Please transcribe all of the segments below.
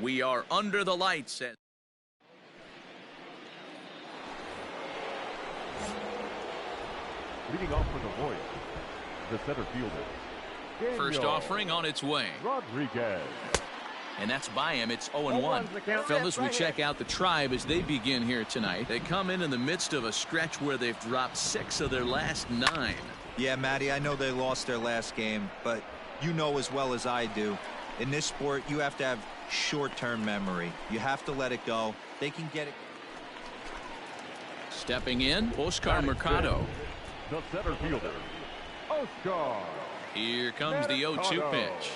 We are under the lights. Leading off for the Warriors, the center fielder. First offering on its way. Rodriguez. And that's by him. It's 0-1. Fellas, we check out the Tribe as they begin here tonight. They come in the midst of a stretch where they've dropped 6 of their last 9. Yeah, Matty, I know they lost their last game, but you know as well as I do, in this sport, you have to have short-term memory. You have to let it go. They can get it. Stepping in, Oscar Mercado. The center fielder, Oscar. Here comes the 0-2 pitch.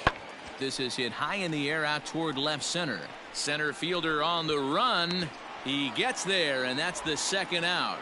This is hit high in the air out toward left center. Center fielder on the run. He gets there, and that's the second out.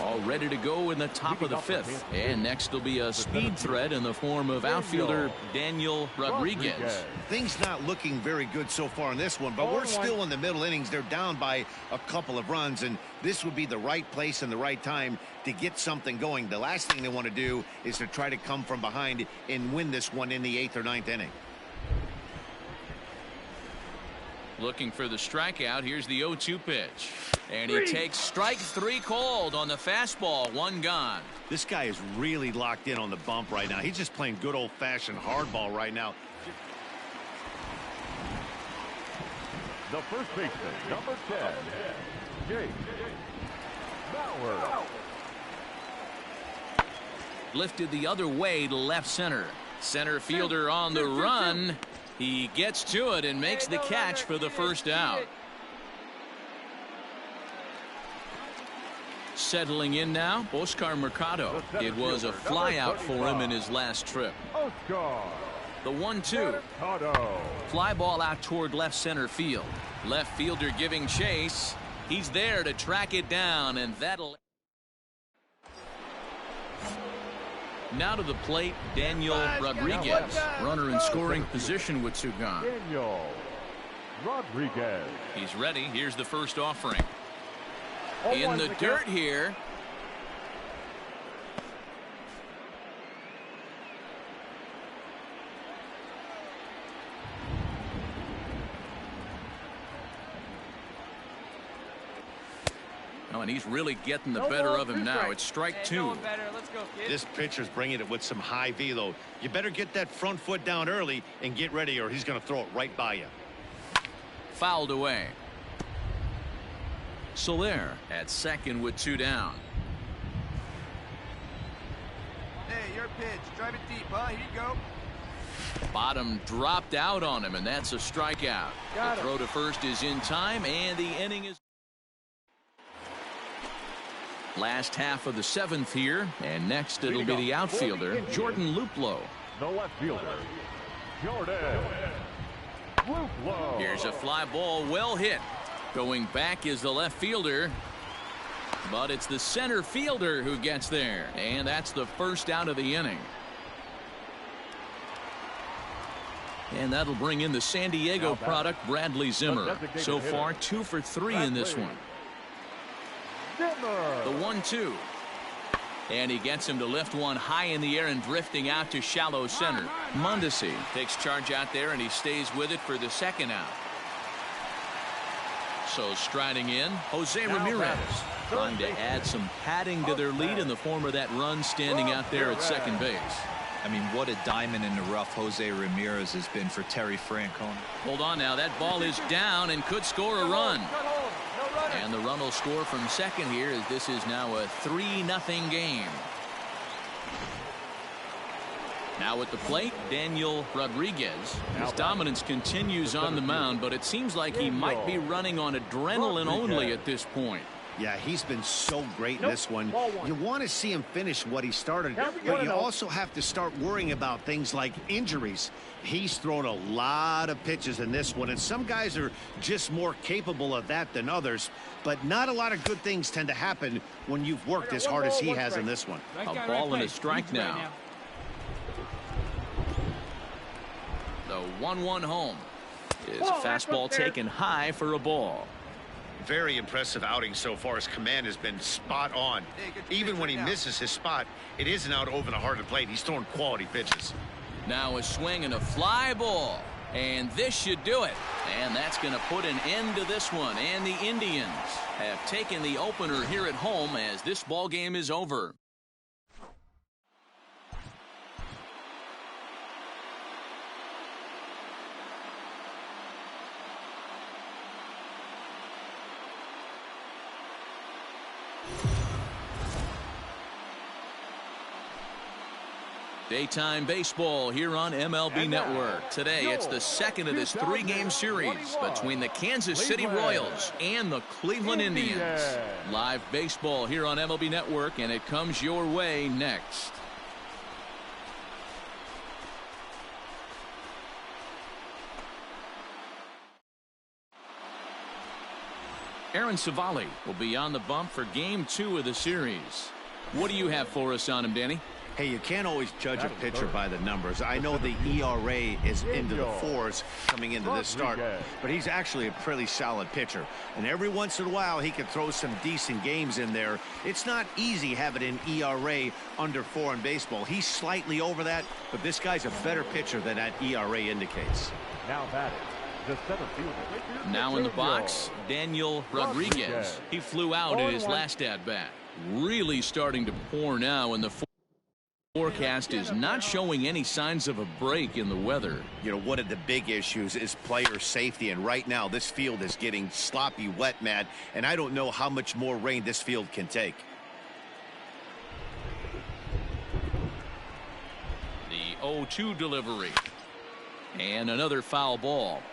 All ready to go in the top of the 5th. And next will be a speed threat in the form of outfielder Daniel Rodriguez. Things not looking very good so far in this one, but we're still in the middle innings. They're down by a couple of runs, and this would be the right place and the right time to get something going. The last thing they want to do is to try to come from behind and win this one in the 8th or 9th inning. Looking for the strikeout. Here's the 0-2 pitch. And he takes strike 3 called on the fastball. 1 gone. This guy is really locked in on the bump right now. He's just playing good old-fashioned hardball right now. The first baseman, number 10, Jake Bauer. Lifted the other way to left center. Center fielder on the run. He gets to it and makes the catch for the first out. Settling in now, Oscar Mercado. It was a fly out for him in his last trip. The 1-2. Fly ball out toward left center field. Left fielder giving chase. He's there to track it down, and that'll. Now to the plate, Daniel Rodriguez. Runner in scoring position with 2 gone. Daniel Rodriguez. He's ready. Here's the first offering. In the dirt here. Oh, and he's really getting the better of him now. It's strike 2. This pitcher's bringing it with some high velo. You better get that front foot down early and get ready, or he's going to throw it right by you. Fouled away. Soler at second with 2 down. Hey, your pitch. Drive it deep, huh? Here you go. Bottom dropped out on him, and that's a strikeout. The throw to first is in time, and the inning is. Last half of the 7th here, and next it'll be the outfielder, Jordan Luplow. The left fielder, Jordan Luplow. Here's a fly ball, well hit. Going back is the left fielder, but it's the center fielder who gets there, and that's the first out of the inning. And that'll bring in the San Diego product, Bradley Zimmer. So far, 2 for 3 in this one. The 1-2. And he gets him to lift one high in the air and drifting out to shallow center. Mondesi takes charge out there, and he stays with it for the second out. So striding in, Jose Ramirez, trying to add some padding to their lead in the form of that run standing out there at second base. I mean, what a diamond in the rough Jose Ramirez has been for Terry Francona. Hold on now. That ball is down and could score a run. And the run will score from second here, as this is now a 3-0 game. Now at the plate, Daniel Rodriguez. His dominance continues on the mound, but it seems like he might be running on adrenaline only at this point. Yeah, he's been so great in this one. You want to see him finish what he started, but you also have to start worrying about things like injuries. He's thrown a lot of pitches in this one, and some guys are just more capable of that than others, but not a lot of good things tend to happen when you've worked as hard as he has in this one. A ball and a strike now. The 1-1 home is a fastball taken high for a ball. Very impressive outing so far. His command has been spot on. Even when he misses his spot, it isn't out over the heart of the plate. He's throwing quality pitches. Now a swing and a fly ball. And this should do it. And that's going to put an end to this one. And the Indians have taken the opener here at home as this ball game is over. Daytime baseball here on MLB Network. Today, it's the second of this three-game series between the Kansas City Royals and the Cleveland Indians. Live baseball here on MLB Network, and it comes your way next. Aaron Savali will be on the bump for Game 2 of the series. What do you have for us on him, Danny? Hey, you can't always judge a pitcher by the numbers. I know the ERA is into the 4s coming into this start, but he's actually a pretty solid pitcher. And every once in a while, he can throw some decent games in there. It's not easy having an ERA under 4 in baseball. He's slightly over that, but this guy's a better pitcher than that ERA indicates. Now batting, the center fielder. Now in the box, Daniel Rodriguez. He flew out in his last at-bat. Really starting to pour now in the forecast is not showing any signs of a break in the weather. You know, one of the big issues is player safety, and right now this field is getting sloppy wet, Matt, and I don't know how much more rain this field can take. The 0-2 delivery. And another foul ball.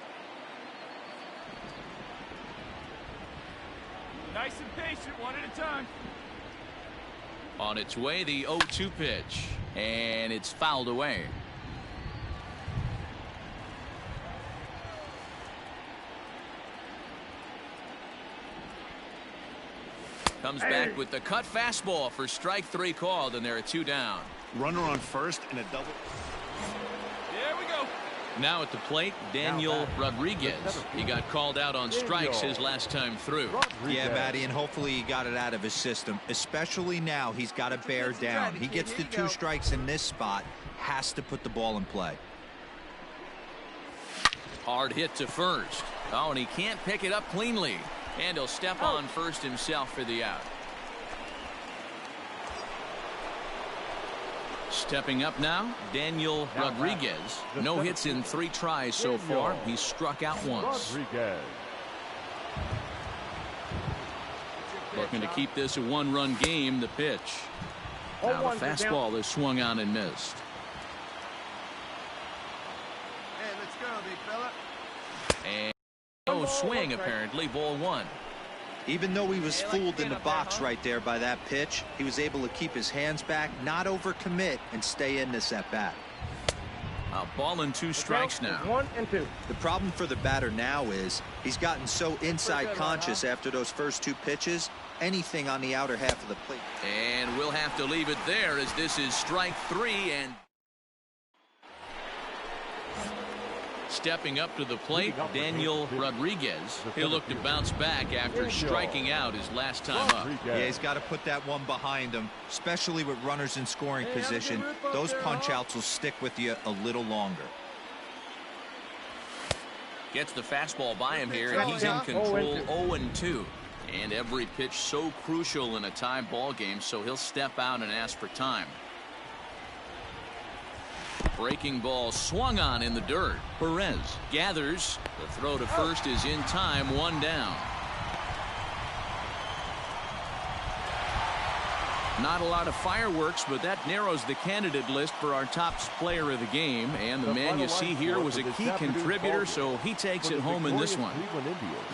Nice and patient, one at a time. On its way, the 0-2 pitch. And it's fouled away. Comes back with the cut fastball for strike 3 called, and there are 2 down. Runner on first and a double. There we go. Now at the plate, Daniel Rodriguez. He got called out on strikes his last time through. Yeah, Matty, and hopefully he got it out of his system. Especially now, he's got to bear down. He gets the 2 strikes in this spot, has to put the ball in play. Hard hit to first. Oh, and he can't pick it up cleanly. And he'll step on first himself for the out. Stepping up now, Daniel Rodriguez. No hits in 3 tries so far. He's struck out once. Looking to keep this a 1-run game. The pitch. Now the fastball is swung on and missed. Hey, let's go, big fella. And no swing, apparently. Ball 1. Even though he was fooled in the box right there by that pitch, he was able to keep his hands back, not overcommit, and stay in this at-bat. A ball and 2 strikes now. 1 and 2. The problem for the batter now is he's gotten so inside conscious after those first 2 pitches, anything on the outer half of the plate. And we'll have to leave it there as this is strike 3. And stepping up to the plate, Daniel Rodriguez. He'll look to bounce back after striking out his last time up. Yeah, he's got to put that one behind him, especially with runners in scoring position. Those punch-outs will stick with you a little longer. Gets the fastball by him here, and he's in control. 0-2. And every pitch so crucial in a tie ball game, so he'll step out and ask for time. Breaking ball swung on in the dirt. Perez gathers. The throw to first is in time. 1 down. Not a lot of fireworks, but that narrows the candidate list for our top player of the game. And the man you see here was a key contributor, so he takes it home in this one.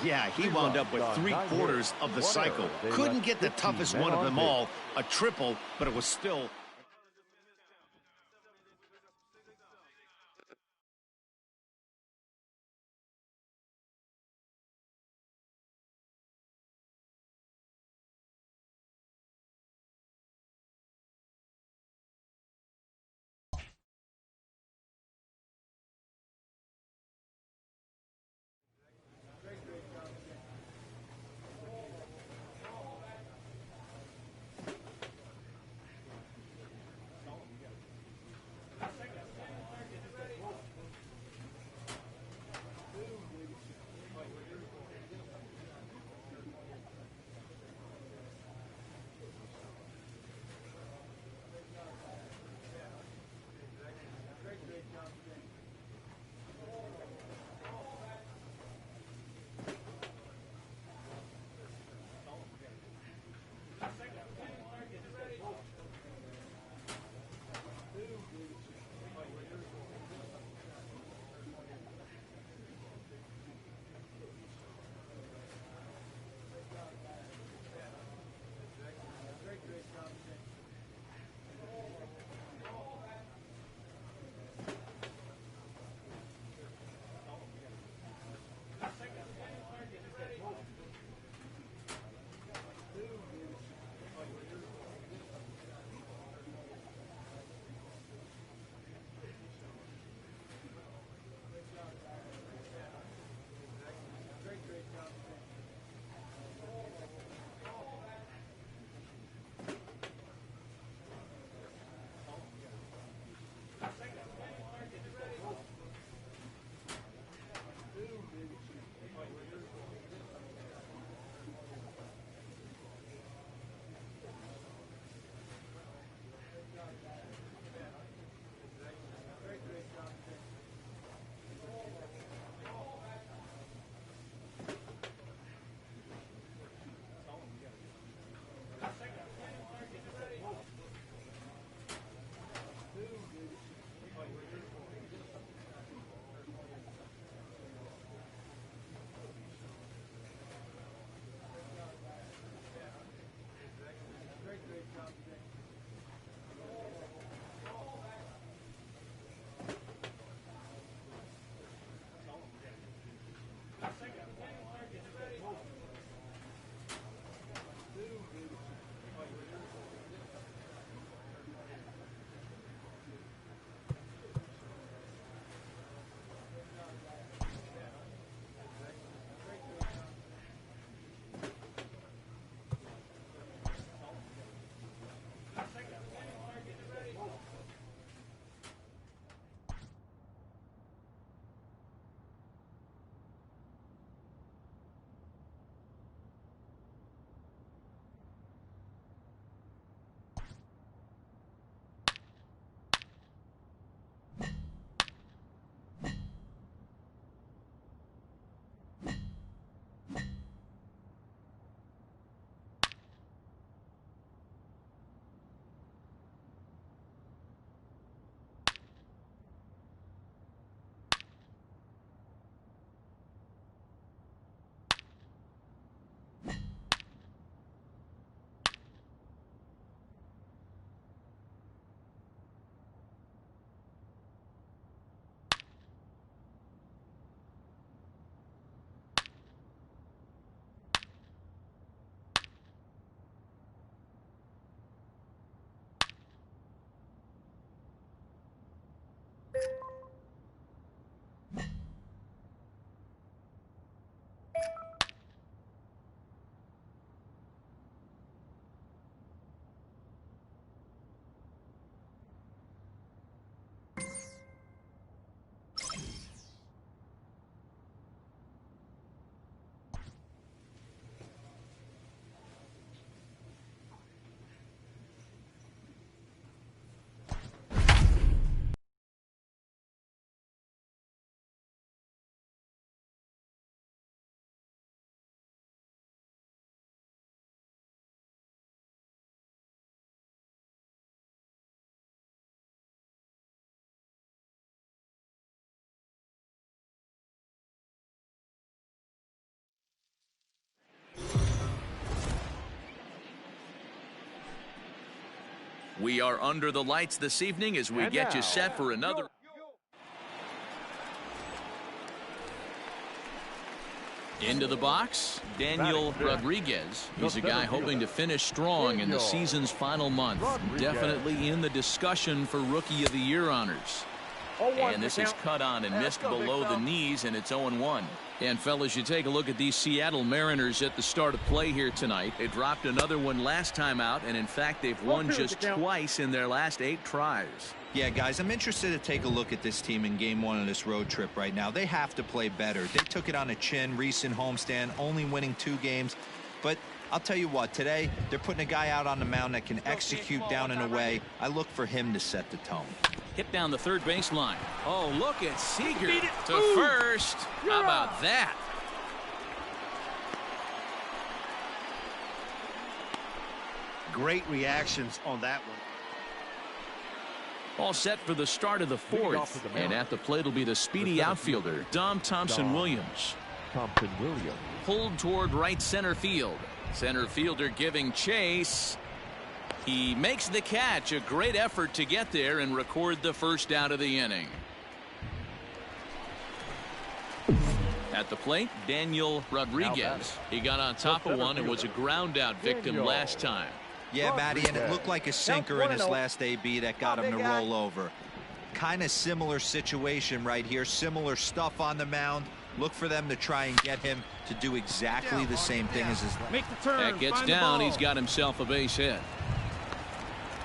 Yeah, he wound up with 3/4 of the cycle. Couldn't get the toughest one of them all, a triple, but it was still... We are under the lights this evening as we get you set for another. Into the box, Daniel Rodriguez. He's a guy hoping to finish strong in the season's final month. Definitely in the discussion for Rookie of the Year honors. And this is cut on and missed below the knees, and it's 0-1. And fellas, you take a look at these Seattle Mariners at the start of play here tonight. They dropped another one last time out, and in fact they've won just twice in their last 8 tries. Yeah, guys, I'm interested to take a look at this team in game 1 of this road trip right now. They have to play better. They took it on the chin, recent homestand, only winning 2 games. But I'll tell you what, today they're putting a guy out on the mound that can execute down and away. I look for him to set the tone. Hit down the third baseline. Oh, look at Seager to first. How about that? Great reactions on that one. All set for the start of the 4th. And at the plate will be the speedy outfielder, Dom Thompson-Williams. Pulled toward right center field. Center fielder giving chase. He makes the catch. A great effort to get there and record the first out of the inning. At the plate, Daniel Rodriguez. He got on top of one and was a ground out victim last time. Yeah, Matty, and it looked like a sinker in his last AB that got him to roll over. Kind of similar situation right here. Similar stuff on the mound. Look for them to try and get him to do exactly the same thing as his. That gets down. He's got himself a base hit.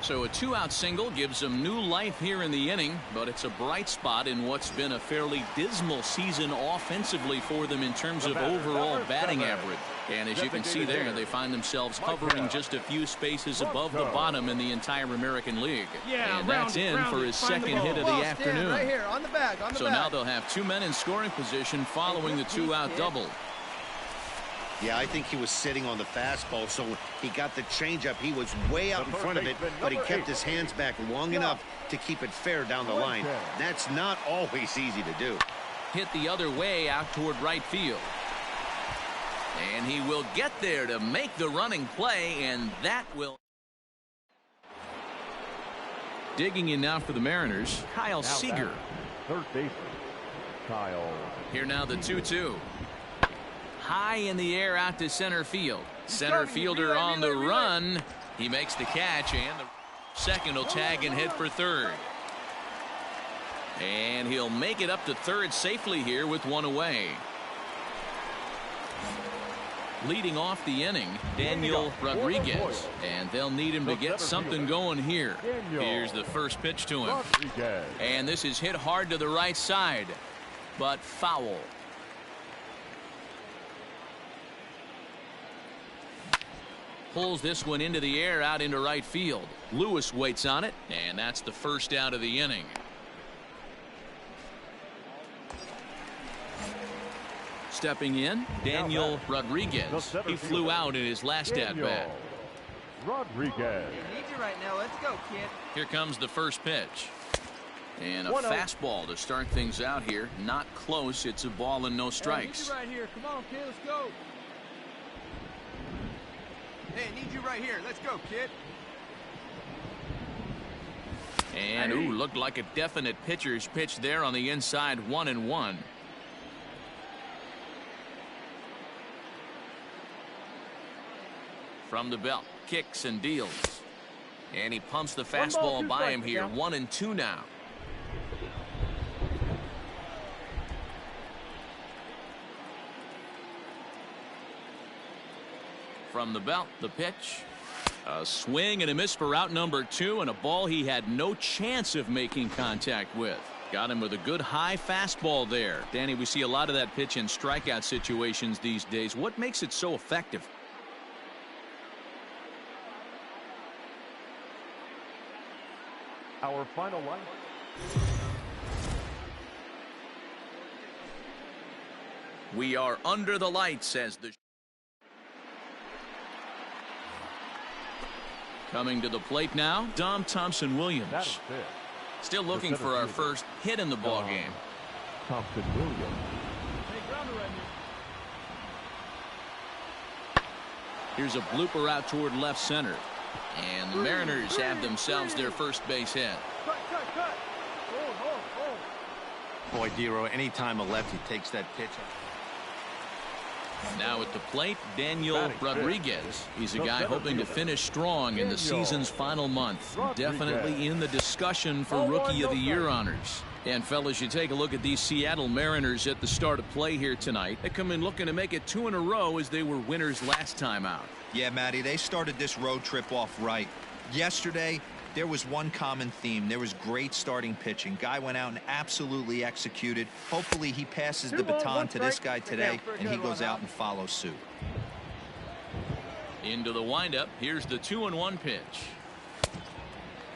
So a 2-out single gives him new life here in the inning, but it's a bright spot in what's been a fairly dismal season offensively for them in terms of overall batting average. And as you can see there, they find themselves hovering just a few spaces above the bottom in the entire American League. And that's in for his second hit of the afternoon. Right here, on the back, so now they'll have 2 men in scoring position following the 2-out double. Yeah, I think he was sitting on the fastball, so when he got the changeup, he was way out in front of it, but he kept his hands back long enough to keep it fair down the line. That's not always easy to do. Hit the other way out toward right field. And he will get there to make the running play, and that will. Digging in now for the Mariners, Kyle Seager. Third baseman, Kyle. Here now the 2-2. High in the air out to center field. Center fielder on the run. He makes the catch, and the second will tag and hit for third. And he'll make it up to third safely here with 1 away. Leading off the inning, Daniel Rodriguez. And they'll need him to get something going here. Here's the first pitch to him. And this is hit hard to the right side, but foul. Pulls this one into the air out into right field. Lewis waits on it, and that's the first out of the inning. Stepping in, Daniel Rodriguez. He flew out in his last at-bat. Rodriguez. Need you right now. Let's go, kid. Here comes the first pitch. And a fastball to start things out here. Not close. It's a ball and no strikes. Hey, I need you right here. Come on, kid. Let's go. Hey, I need you right here. Let's go, kid. And, ooh, looked like a definite pitcher's pitch there on the inside. 1-1. From the belt, kicks and deals. And he pumps the fastball by him here. 1-2 now. From the belt, the pitch. A swing and a miss for out number 2, and a ball he had no chance of making contact with. Got him with a good high fastball there. Danny, we see a lot of that pitch in strikeout situations these days. What makes it so effective? Our final line. We are under the lights as the. Coming to the plate now, Dom Thompson-Williams. Still looking for our first hit in the ball game. Thompson-Williams. Here's a blooper out toward left center. And the Mariners have themselves their first base hit. Boy, Dero, anytime a lefty takes that pitch. Now at the plate, Daniel Rodriguez. He's a guy hoping to finish strong in the season's final month. Definitely in the discussion for Rookie of the Year honors. And fellas, you take a look at these Seattle Mariners at the start of play here tonight. They come in looking to make it 2 in a row as they were winners last time out. Yeah, Matty, they started this road trip off right. Yesterday, there was one common theme. There was great starting pitching. Guy went out and absolutely executed. Hopefully he passes the baton to this guy today and he goes out and follows suit. Into the windup. Here's the 2-1 pitch.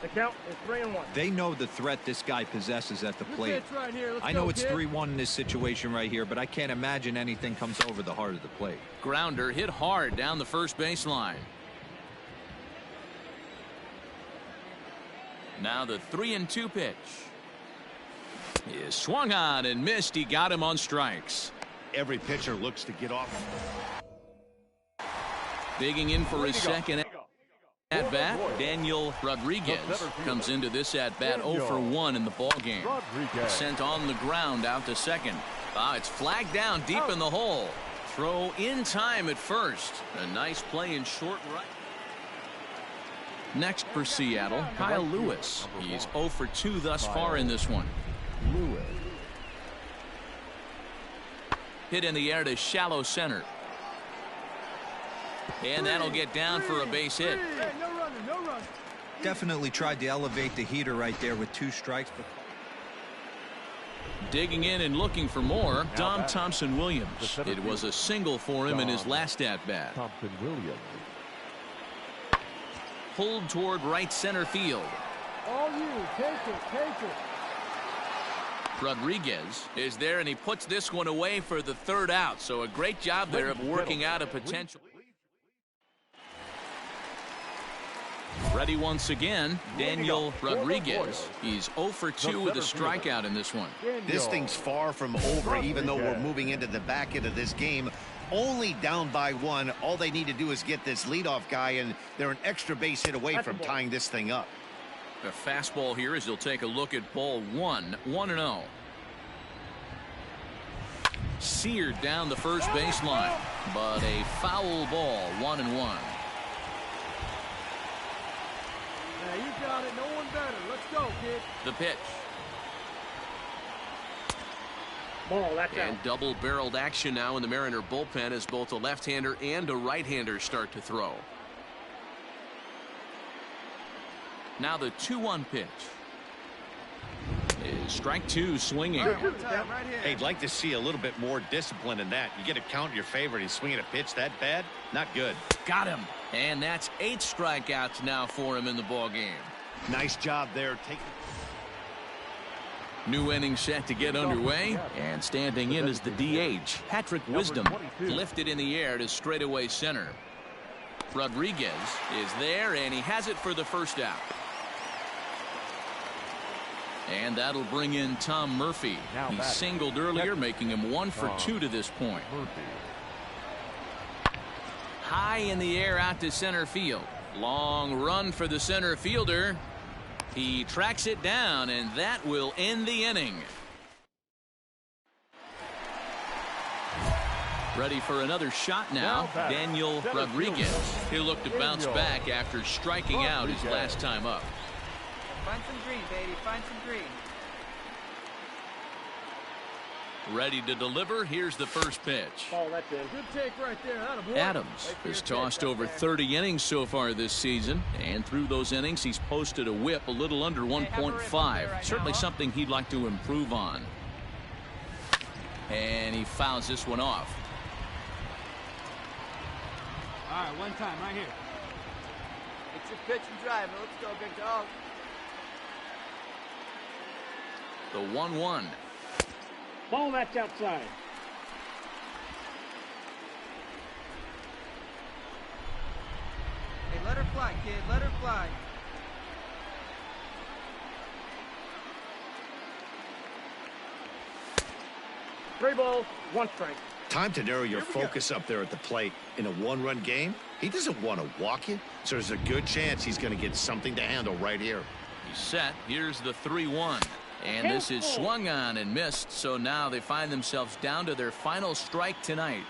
The count is 3-1. They know the threat this guy possesses at the plate. I know it's 3-1 in this situation right here, but I can't imagine anything comes over the heart of the plate. Grounder hit hard down the first baseline. Now the 3-2 pitch is swung on and missed. He got him on strikes. Every pitcher looks to get off. Digging in for his second at bat, Daniel Rodriguez comes into this at bat 0 for 1 in the ball game. Sent on the ground out to second. It's flagged down deep in the hole. Throw in time at first. A nice play in short right. Next for Seattle, Kyle Lewis. He's 0 for 2 thus far in this one. Hit in the air to shallow center. And that'll get down for a base hit. Definitely tried to elevate the heater right there with 2 strikes. But digging in and looking for more, Dom Thompson-Williams. It was a single for him in his last at-bat. Thompson-Williams. Pulled toward right center field. All you, take it. Rodriguez is there, and he puts this one away for the 3rd out. So a great job there of working out a potential. Ready once again, Daniel Rodriguez. He's 0 for 2 with a strikeout in this one. This thing's far from over, even though we're moving into the back end of this game. Only down by 1. All they need to do is get this leadoff guy, and they're an extra base hit away from tying this thing up. A fastball here as he'll take a look at ball 1, 1-0. Seared down the first baseline, but a foul ball, 1-1. Now you got it, no one better. Let's go, kid. The pitch. Ball, that's and double-barreled action now in the Mariner bullpen as both a left-hander and a right-hander start to throw. Now the 2-1 pitch is strike 2 swinging. Hey, I'd like to see a little bit more discipline in that. You get a count in your favor and he's swinging a pitch that bad? Not good. Got him. And that's 8 strikeouts now for him in the ball game. Nice job there. New inning set to get underway, and standing in is the DH, Patrick Wisdom, lifted in the air to straightaway center. Rodriguez is there, and he has it for the 1st out. And that'll bring in Tom Murphy. He singled earlier, making him 1 for 2 to this point. High in the air out to center field. Long run for the center fielder. He tracks it down, and that will end the inning. Ready for another shot now, Daniel Rodriguez. He'll look to bounce back after striking out his last time up. Find some green, baby. Find some green. Ready to deliver. Here's the first pitch. Oh, that's it. Good take right there. Adams has tossed over 30 innings so far this season, and through those innings he's posted a whip a little under 1.5. Certainly something he'd like to improve on. And he fouls this one off. All right, one time right here. It's your pitch and drive. Let's go, big dog. The 1-1. Ball, that's outside. Hey, let her fly, kid. Let her fly. 3 balls, 1 strike. Time to narrow your focus up there at the plate. In a one-run game, he doesn't want to walk you, so there's a good chance he's going to get something to handle right here. He's set. Here's the 3-1. And this is swung on and missed, so now they find themselves down to their final strike tonight.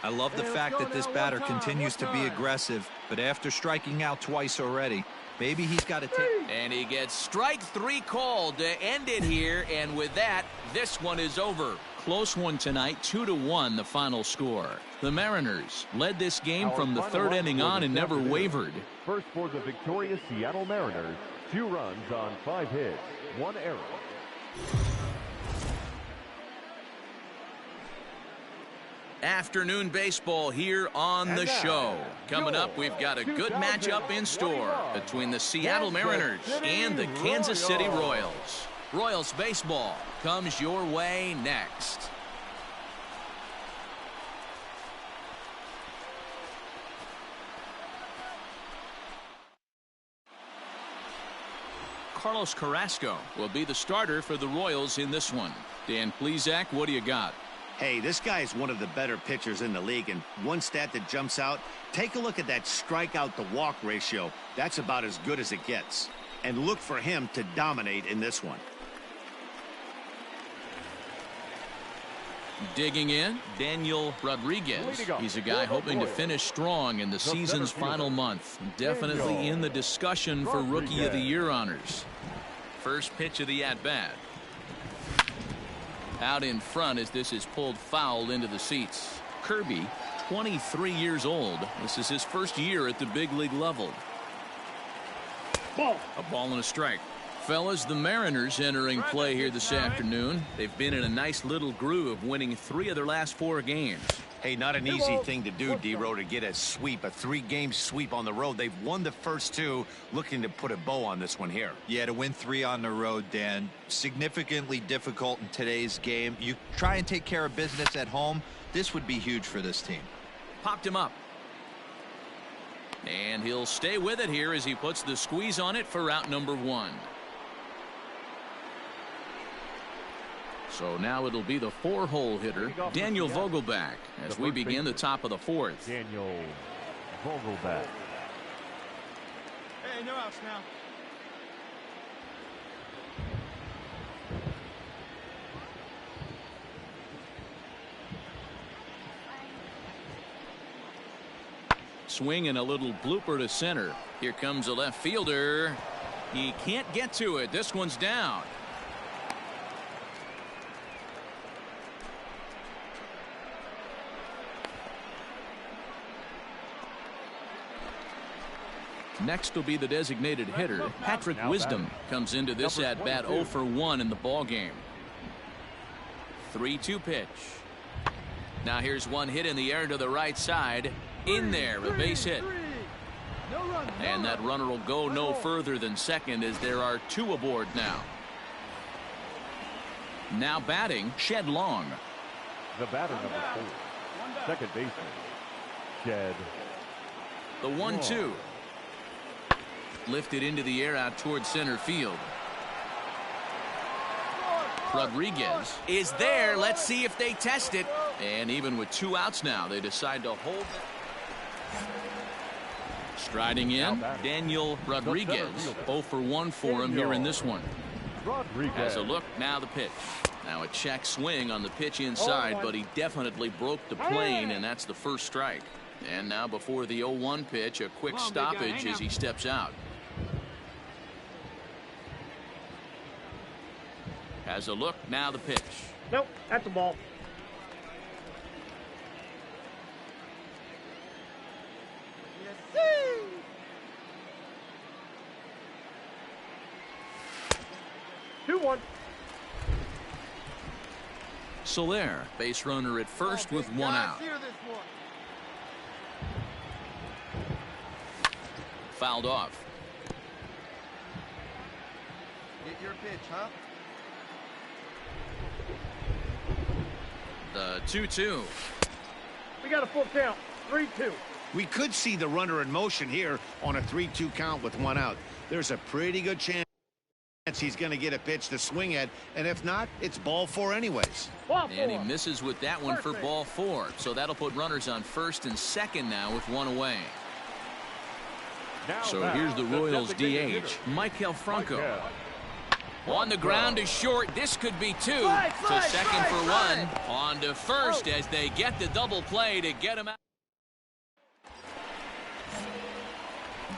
I love the fact that this batter continues to be aggressive, but after striking out twice already, maybe he's got to take. And he gets strike 3 called to end it here, and with that, this one is over. Close one tonight, 2-1 the final score. The Mariners led this game from the third inning on and never wavered. First for the victorious Seattle Mariners, 2 runs on 5 hits, 1 error. Afternoon baseball here on the show. Coming up, we've got a good matchup in store between the Seattle Mariners and the Kansas City Royals. Royals baseball comes your way next. Carlos Carrasco will be the starter for the Royals in this one. Dan Plesac, what do you got? Hey, this guy is one of the better pitchers in the league, and one stat that jumps out, take a look at that strikeout to walk ratio. That's about as good as it gets. And look for him to dominate in this one. Digging in, Daniel Rodriguez. He's a guy hoping to finish strong in the season's final month. Definitely in the discussion for Rookie of the Year honors. First pitch of the at-bat. Out in front as this is pulled foul into the seats. Kirby, 23 years old. This is his first year at the big league level. A ball and a strike. Fellas, the Mariners entering play here this afternoon. They've been in a nice little groove, winning 3 of their last 4 games. Hey, not an easy thing to do, D-Row, to get a sweep, a 3-game sweep on the road. They've won the first 2, looking to put a bow on this one here. Yeah, to win 3 on the road, Dan, significantly difficult in today's game. You try and take care of business at home, this would be huge for this team. Popped him up. And he'll stay with it here as he puts the squeeze on it for out number 1. So now it'll be the 4-hole hitter, Daniel Vogelback, as we begin the top of the 4th. Daniel Vogelback. Hey, no outs now. Swing and a little blooper to center. Here comes a left fielder. He can't get to it. This one's down. Next will be the designated hitter, Patrick Wisdom, comes into this at-bat 0 for 1 in the ballgame. 3-2 pitch. Now here's one hit in the air to the right side. In there, a base hit. And that runner will go no further than second as there are 2 aboard now. Now batting, Shed Long. The batter number 4, second baseman, Shed. The 1-2. Lifted into the air out towards center field. Rodriguez is there. Let's see if they test it. And even with 2 outs now, they decide to hold it. Striding in, Daniel Rodriguez. 0 for 1 for him here in this one. Has a look, now the pitch. Now a check swing on the pitch inside, but he definitely broke the plane, and that's the first strike. And now before the 0-1 pitch, a quick stoppage as he steps out. Has a look, now the pitch. Nope, that's a ball. Yes, 2-1. Soler, base runner at first with 1 out. Fouled off. Get your pitch, huh? The 2-2. We got a full count. 3-2. We could see the runner in motion here on a 3-2 count with 1 out. There's a pretty good chance He's going to get a pitch to swing at, and if not, it's ball 4 anyways. And he misses with that one for ball 4. So that'll put runners on first and second now with one away. So here's the Royals DH, Maikel Franco. On the ground to short. This could be 2. To second for 1. On to first as they get the double play to get him out.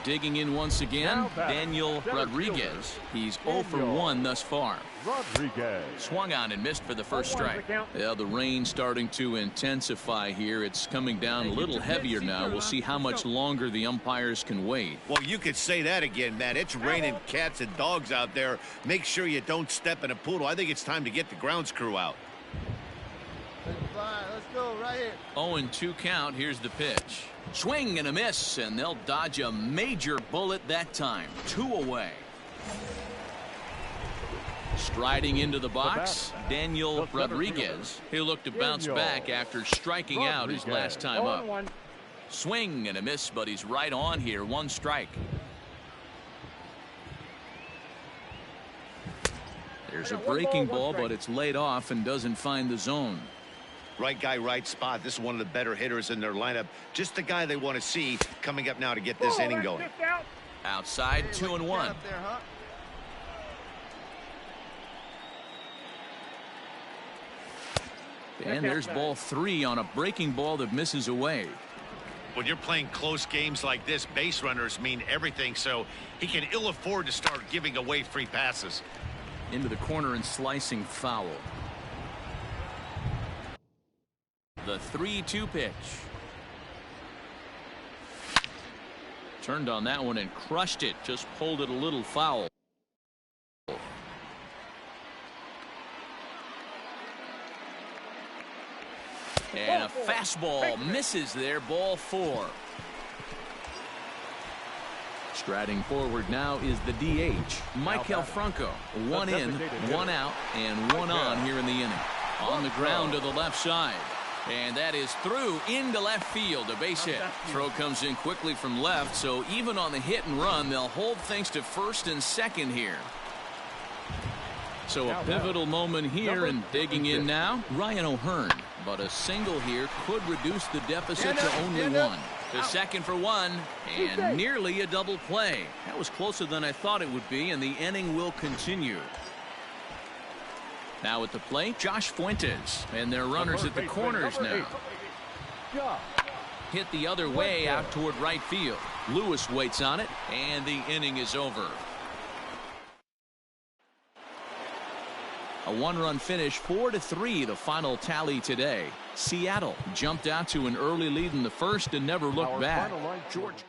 Digging in once again, Daniel Rodriguez. He's 0 for 1 thus far. Swung on and missed for the first strike. Yeah, the rain starting to intensify here. It's coming down a little heavier now. We'll see how much longer the umpires can wait. Well, you could say that again, Matt. It's raining cats and dogs out there. Make sure you don't step in a poodle. I think it's time to get the grounds crew out. Let's go right here. 0-2 count. Here's the pitch. Swing and a miss, and they'll dodge a major bullet that time. 2 away. Striding into the box, Daniel Rodriguez. He'll look to bounce back after striking out his last time up. Swing and a miss, but he's right on here. 1 strike. There's a breaking ball, but it's laid off and doesn't find the zone. Right guy, right spot. This is one of the better hitters in their lineup. Just the guy they want to see coming up now to get this inning going. Outside, 2-1. And there's ball 3 on a breaking ball that misses away. When you're playing close games like this, base runners mean everything, so he can ill afford to start giving away free passes. Into the corner and slicing foul. The 3-2 pitch. Turned on that one and crushed it. Just pulled it a little foul. And a fastball misses there. Ball 4. Striding forward now is the DH, Maikel Franco. 1 in, 1 out, and 1 on here in the inning. On the ground to the left side. And that is through into left field. A base hit. Throw comes in quickly from left, so even on the hit and run, they'll hold things to first and second here. So a pivotal moment here, and digging in now, Ryan O'Hearn. But a single here could reduce the deficit to only 1. To second for 1, and nearly a double play. That was closer than I thought it would be, and the inning will continue. Now at the plate, Josh Fuentes, and their runners at the corners now. Hit the other way out toward right field. Lewis waits on it, and the inning is over. A 1-run finish, 4-3, the final tally today. Seattle jumped out to an early lead in the first and never looked back. George.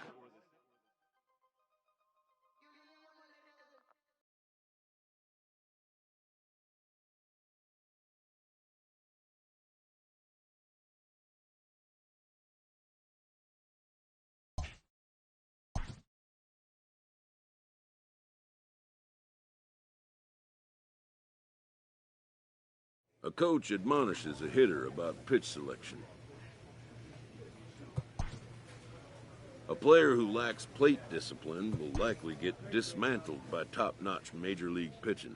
A coach admonishes a hitter about pitch selection. A player who lacks plate discipline will likely get dismantled by top-notch major league pitching.